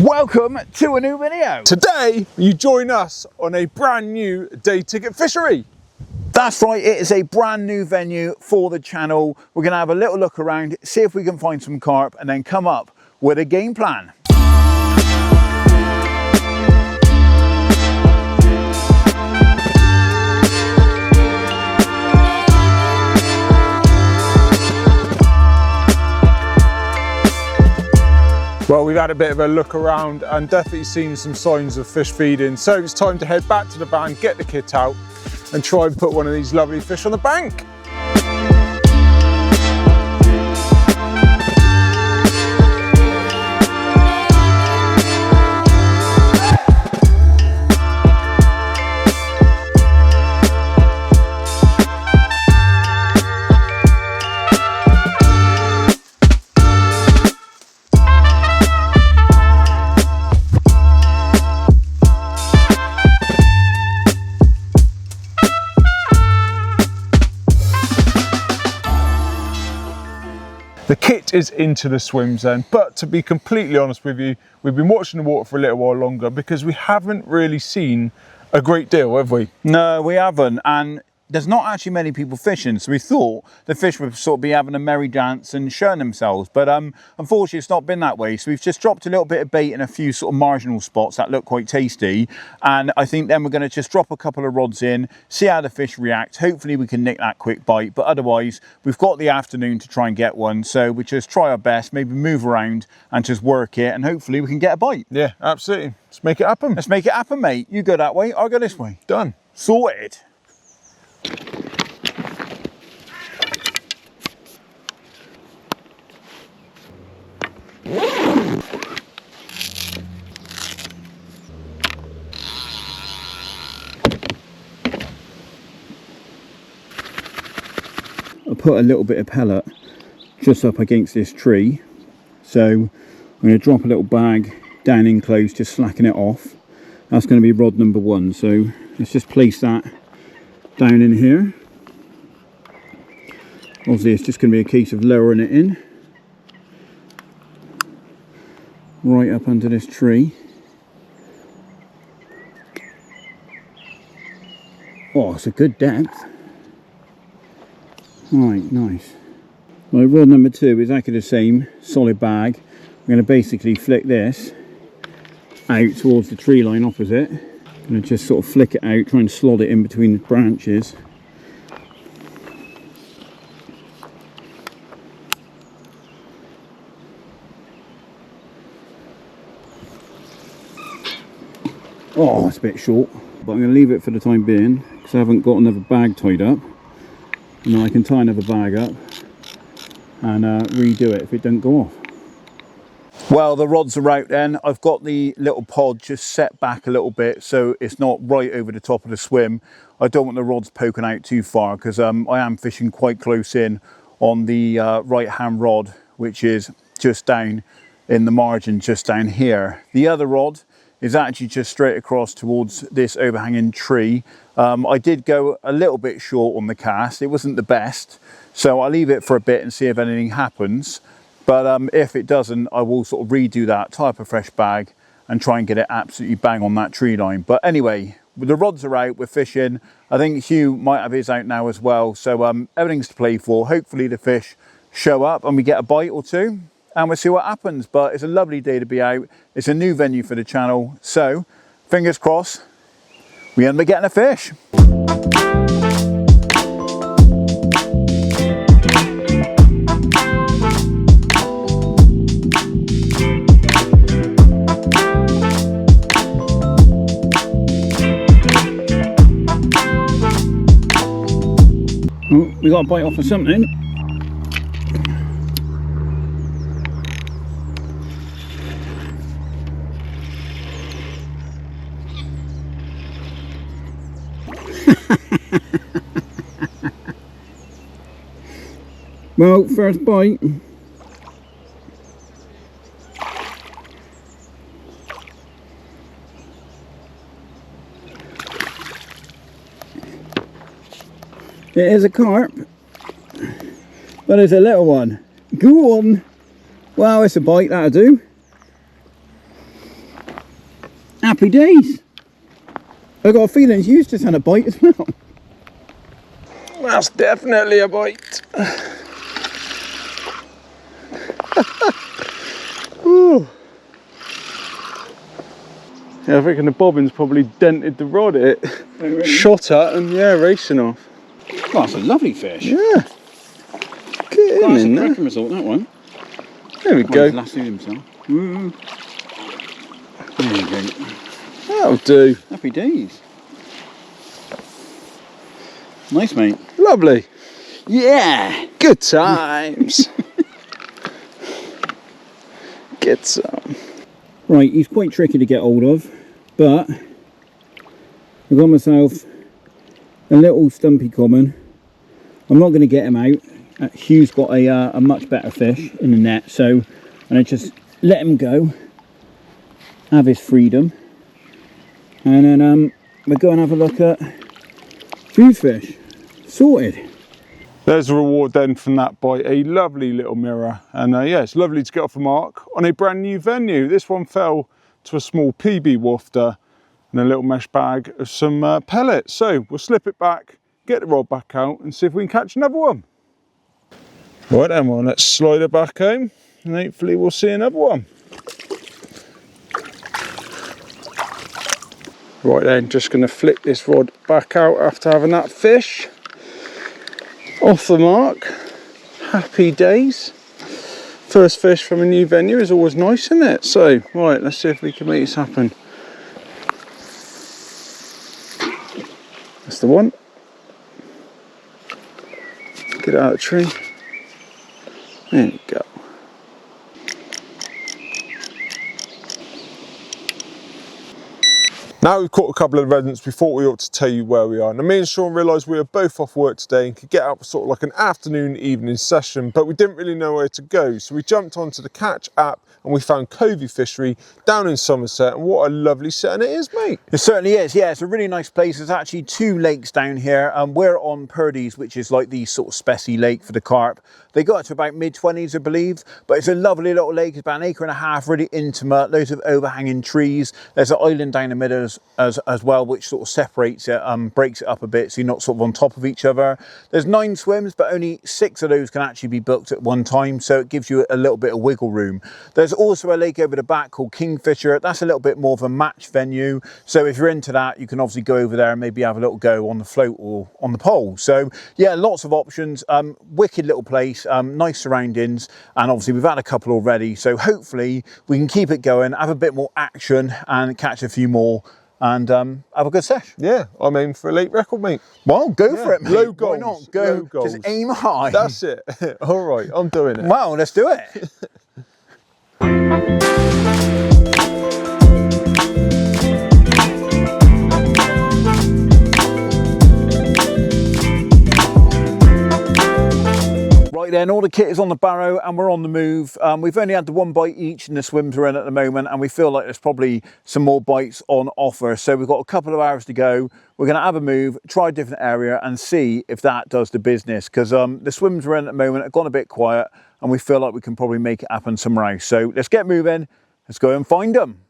Welcome to a new video. Today you join us on a brand new day ticket fishery. That's right, it is a brand new venue for the channel. We're going to have a little look around, see if we can find some carp and then come up with a game plan. Well, we've had a bit of a look around and definitely seen some signs of fish feeding. So it's time to head back to the van, get the kit out and try and put one of these lovely fish on the bank. The kit is into the swim zone, but to be completely honest with you, we've been watching the water for a little while longer because we haven't really seen a great deal, have we? No, we haven't, and there's not actually many people fishing, so we thought the fish would sort of be having a merry dance and showing themselves, but unfortunately it's not been that way. So we've just dropped a little bit of bait in a few sort of marginal spots that look quite tasty, and I think then we're going to just drop a couple of rods in, see how the fish react. Hopefully we can nick that quick bite, but otherwise we've got the afternoon to try and get one, so we just try our best, maybe move around and just work it, and hopefully we can get a bite. Yeah, absolutely. Let's make it happen. Let's make it happen, mate. You go that way, I'll go this way. Done. Sorted. I put a little bit of pellet just up against this tree, so I'm going to drop a little bag down in close, just slacking it off. That's going to be rod number one, so let's just place that down in here. Obviously it's just going to be a case of lowering it in right up under this tree. Oh, it's a good depth. Right, nice. My rod number two is exactly the same, solid bag. I'm going to basically flick this out towards the tree line opposite. I'm going to just sort of flick it out, try and slot it in between the branches. Oh, it's a bit short, but I'm going to leave it for the time being because I haven't got another bag tied up. And then I can tie another bag up and redo it if it doesn't go off. Well, the rods are out then. I've got the little pod just set back a little bit so it's not right over the top of the swim. I don't want the rods poking out too far because I am fishing quite close in on the right hand rod, which is just down in the margin, just down here. The other rod is actually just straight across towards this overhanging tree. I did go a little bit short on the cast. It wasn't the best, so I'll leave it for a bit and see if anything happens. But if it doesn't, I will sort of redo that, tie up a fresh bag and try and get it absolutely bang on that tree line. But anyway, the rods are out, we're fishing. I think Hugh might have his out now as well. So everything's to play for. Hopefully the fish show up and we get a bite or two and we'll see what happens. But it's a lovely day to be out. It's a new venue for the channel. So fingers crossed, we end up getting a fish. Oh, we got a bite off of something. Well, first bite. It is a carp, but it's a little one. Go on. Well, it's a bite, that'll do. Happy days. I got a feeling you just had a bite as well. That's definitely a bite. Ooh. Yeah, I reckon the bobbin's probably dented the rod it shot at and yeah, racing off. Oh, that's a lovely fish. Yeah. Get him in there. That's a result, that one. There we go. He's lassoed himself. There you go. That'll do. Happy days. Nice, mate. Lovely. Yeah. Good times. Get some. Right, he's quite tricky to get hold of, but I've got myself a little stumpy common. I'm not going to get him out. Hugh's got a much better fish in the net, so I'm going to just let him go, have his freedom, and then we'll go and have a look at Hugh's fish. Sorted. There's a reward then from that bite, a lovely little mirror, and yeah, it's lovely to get off a mark on a brand new venue. This one fell to a small PB wafter and a little mesh bag of some pellets. So we'll slip it back, get the rod back out and see if we can catch another one. Right then, well, let's slide it back home and hopefully we'll see another one. Right then, just going to flick this rod back out after having that fish. Off the mark. Happy days. First fish from a new venue is always nice, isn't it? So, right, let's see if we can make this happen. That's the one. Get out of the tree. There you go. Now we've caught a couple of residents, we thought we ought to tell you where we are. Now me and Shaun realised we were both off work today and could get out for sort of like an afternoon, evening session, but we didn't really know where to go. So we jumped onto the Catch app and we found Covey Fishery down in Somerset, and what a lovely setting it is, mate. It certainly is, yeah, it's a really nice place. There's actually 2 lakes down here. We're on Purdy's, which is like the sort of specie lake for the carp. They got to about mid-20s, I believe, but it's a lovely little lake. It's about 1.5 acres, really intimate, loads of overhanging trees. There's an island down the middle as well, which sort of separates it, breaks it up a bit, so you're not sort of on top of each other. There's 9 swims, but only 6 of those can actually be booked at one time, so it gives you a little bit of wiggle room. There's also a lake over the back called Kingfisher. That's a little bit more of a match venue, so if you're into that, you can obviously go over there and maybe have a little go on the float or on the pole. So yeah, lots of options. Wicked little place, nice surroundings, and obviously we've had a couple already, so hopefully we can keep it going, have a bit more action and catch a few more and have a good sesh. Yeah, I'm aiming for a late record, mate. Well, go for it, mate. Low goals. Why not? Go, low goals. Just aim high. That's it. All right, I'm doing it. Well, let's do it. Right then, all the kit is on the barrow and we're on the move. We've only had the 1 bite each and the swims are in at the moment, and we feel like there's probably some more bites on offer. So we've got a couple of hours to go. We're going to have a move, try a different area and see if that does the business, because the swims are in at the moment, have gone a bit quiet, and we feel like we can probably make it happen somewhere else. So let's get moving. Let's go and find them.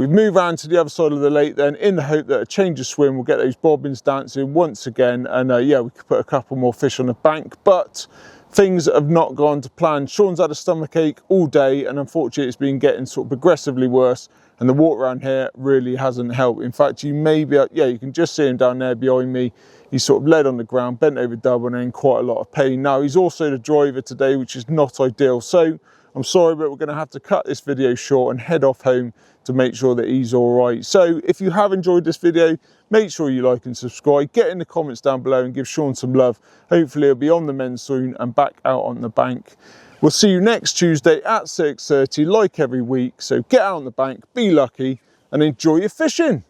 Move around to the other side of the lake then, in the hope that a change of swim will get those bobbins dancing once again, and yeah, we could put a couple more fish on the bank, but things have not gone to plan. Shaun's had a stomachache all day, and unfortunately it's been getting sort of progressively worse, and the water around here really hasn't helped. In fact, you may be, yeah, you can just see him down there behind me. He's sort of laid on the ground, bent over double, and in quite a lot of pain. Now, he's also the driver today, which is not ideal. So I'm sorry, but we're going to have to cut this video short and head off home to make sure that he's all right. So if you have enjoyed this video, make sure you like and subscribe. Get in the comments down below and give Shaun some love. Hopefully he'll be on the mend soon and back out on the bank. We'll see you next Tuesday at 6:30, like every week. So get out on the bank, be lucky, and enjoy your fishing.